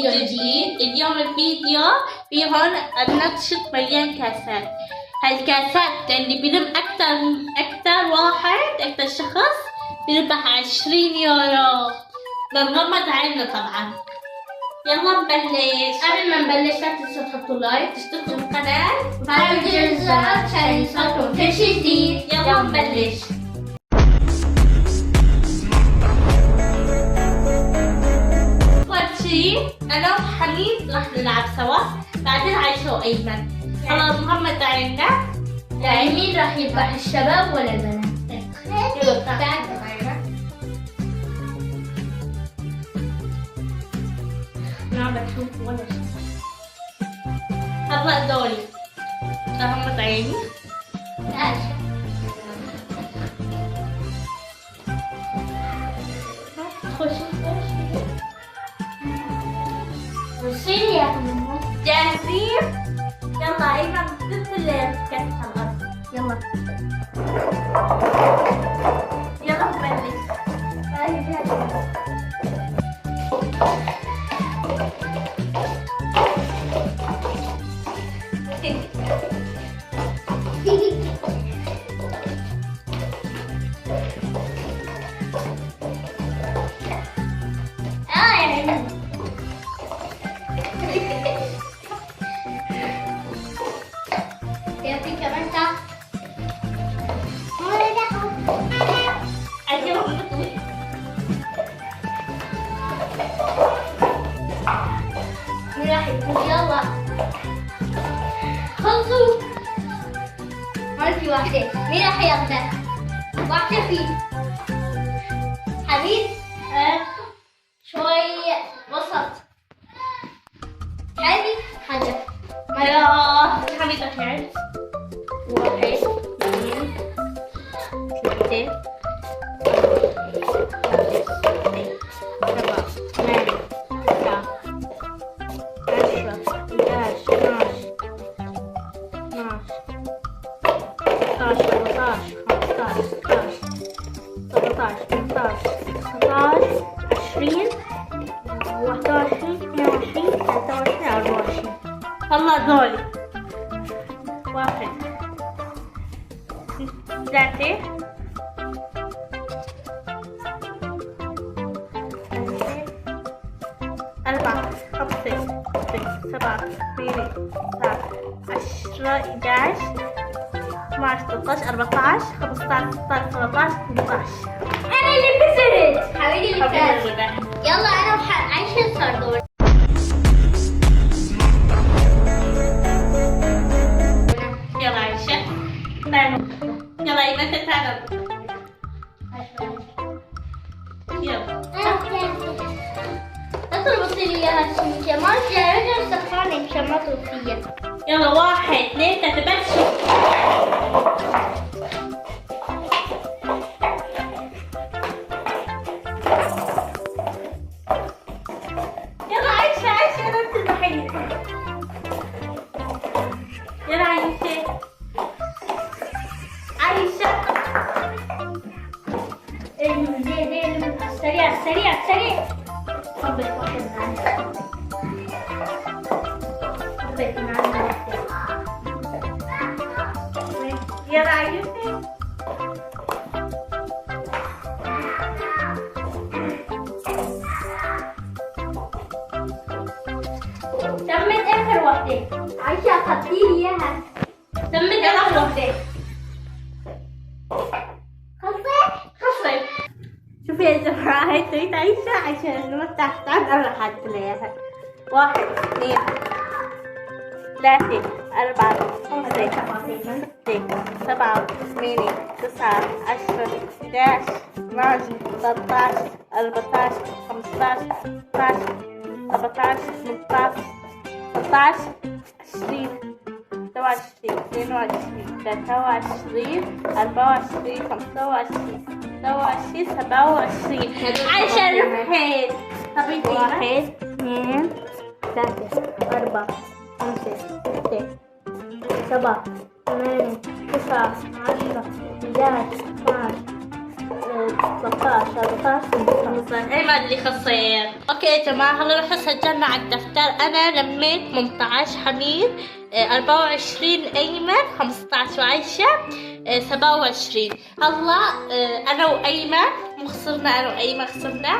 فيديو جديد. اليوم الفيديو في هون النشط مليان كاسات. هالكاسات اللي بيلم أكتر واحد أكتر شخص بيربح 20 يورو. بنغمض عيننا طبعا. يلا نبلش. قبل ما نبلش لا تنسوا تحطوا لايك، تشتركوا في القناة وتفعلوا جرس الجرس عشان يوصلكم كل شي جديد. يلا نبلش. أول شي أنا وحميد رح نلعب سوا، بعدين عايشة وأيمن. خلاص نغمض عيننا. يعني مين راح يذبح، الشباب ولا البنات؟ يلا تعال. ما بشوف ولا شيء. هلا دوري. غمض عيني. ماشي. وصيني يا أمي. جاهزين؟ يلا أيمن تدخل الكاس على الأرض. يلا. يلا نبلش. يعطيك كمان تحت. مين راح يفوز؟ يلا خلصوا. هون في واحدة، مين راح ياخذها؟ واحدة فيه حبيب. شوي وسط. حبيب حاجة. يا حميد رح يعد. 1 2 3 هلا دولي 1 3 4 5 6 7 8 9 10 11 12 13 14 15 16 17 18. أنا اللي خسرت. حبيبي اللي حبيبي فاز. الربح. يلا أنا وعايشة صار دور. يلا عايشة. يلا أيمن تعال. يلا. لا تربطي لي إياها عشان ما رجع سخانة مشان ما تربطيها. يلا 1 2 3 بلشوا. يلا عايشة أنا تذبحي. يلا عايشة. سريع. حبيت واحد معنا. حبيت معنا. يلا عايشة. تمت آخر واحدة. عايشة أخذتي لي إياها. تمت آخر واحدة. خلصت. شوفي يا جماعة هاي تريد عايشة عشان نمتع تعال أنا راح أحط لها. 1 2 3 4 5 6 7 8 9 10 11 12 13 14 15 16 17 18 19 20 21 22 23 24 25 26 27. عايشة ربحت. طب 1 2 3 4 5 6 7 8 9 10 11 12 13 14 15. ايمن اللي خسر. اوكي يا جماعه هلا رح سجلنا على الدفتر. انا لميت 18 حميد، 24 ايمن، 15 وعيشه، 27. هلا انا وايمن خسرنا، انا وايمن خسرنا.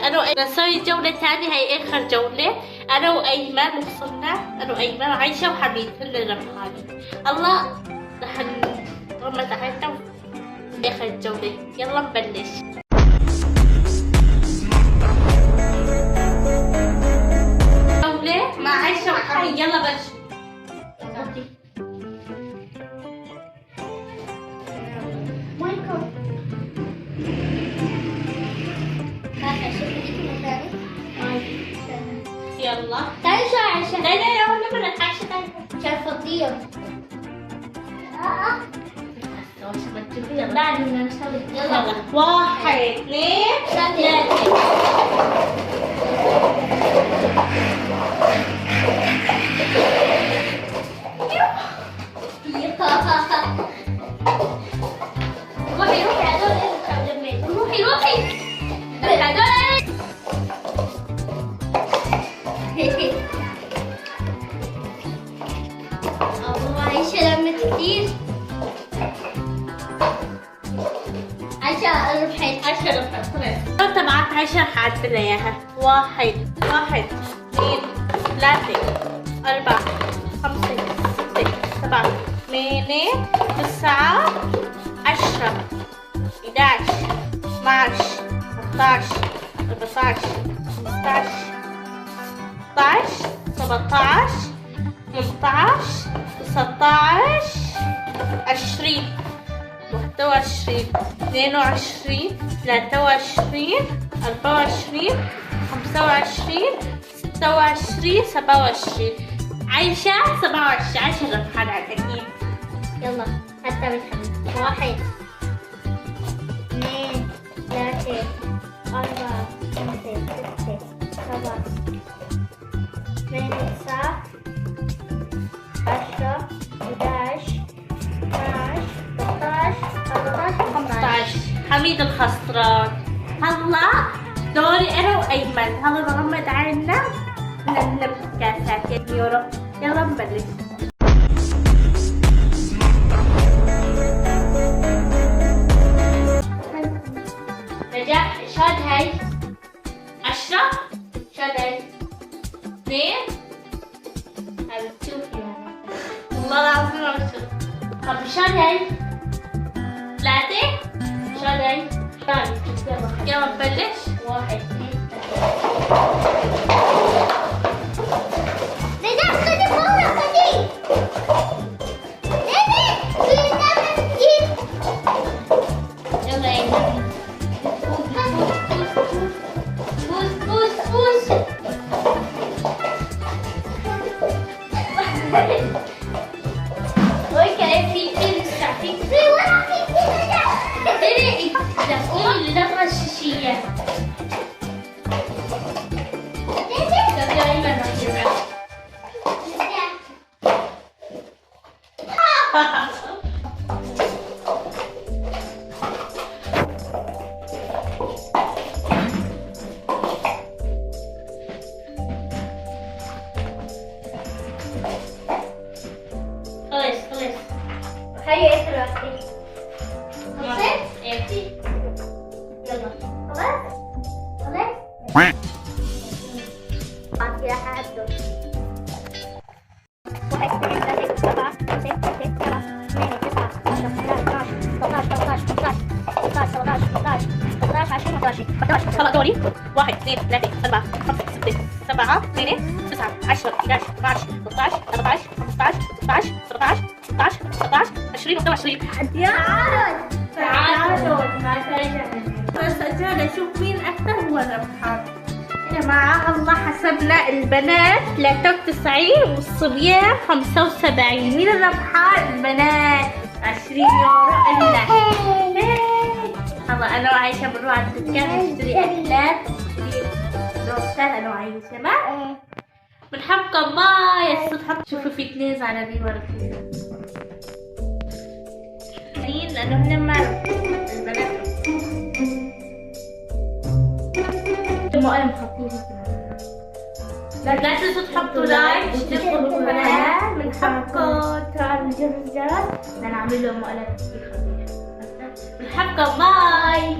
انا وايمن نسوي جوله ثانيه، هي اخر جوله. انا وايمن خسرنا، انا وايمن وعيشه وحميد هن ربحانين. هلا رح نغمض عيننا اخر جوله. يلا نبلش. مع عيشة وحميد. يلا بلش. وينكم؟ يلا تعالي شو عايشة؟ لا لا لا ولا مرة عيشة تعالي. شايف فضية. بعد ما نسوي يلا 1 2 3. روحي روحي هدول روحي روحي هدول الله عايشة لمت كتير. عايشة ربحت. عيشة ربحت خلاص. انت معك عيشة رح اعدلها اياها. 1 2 3 4 5 6 7 8 9 10 11 12 13 14 15 16 17 18 20 21 22 23 24 25 26 27. عايشة 27. عايشة ربحان على الأكيد. يلا حتى بتحمل. 1 2 3 4 5 6 7 8 9 10 11 12 13 14 15. حميد الخسران. هلا دوري أنا وأيمن. هلا نغمض عيننا نلم كاسات اليورو. يلا نبلش. رجع شاد هاي 10 شاد هاي 2 هاي بتشوفي والله العظيم ما بشوف. طب شاد هاي 3. شاد هاي شاد يلا يلا نبلش. 1 2 رجع خدي فورا خدي يلا يا أيمن. فوز وي كان في كثير مستعفين في ورا في كثير دقوني اللي دخل الشيشية دايما خلص هاي اخر واحدة خلصت؟ ايه يلا خلاص؟ خلاص؟ بعد كده هعدل 1 2 3 4 5 6 7 8 9 10 11 12 13 14 15 16 17 18 19 20 هلا دوري. 1 2 3 4 5 6 7 8 9 10 11 12 13 14 15 16 17 16 17 20 21. تعادل ما ترجع بس أجل أشوف مين أكثر هو الربحان. يا جماعة الله حسبنا البنات 93 والصبيان 75. مين الربحان؟ البنات 20 يورو إلا. هلا أنا وعايشة بنروح على الدكان نشتري أكلات، نشتري روستات أنا وعايشة ما بنحبكم باي الصبح. شوفوا في 2 زعلانين ورا فينا لأنه هن ما البنات مقلم خطير. لا تنسوا تحطوا لايك وتشتركوا بالقناة. بنحبكم. تفعلوا الجرس بدنا نعمل له مقلب كتير خطير. بنحبكم. باي.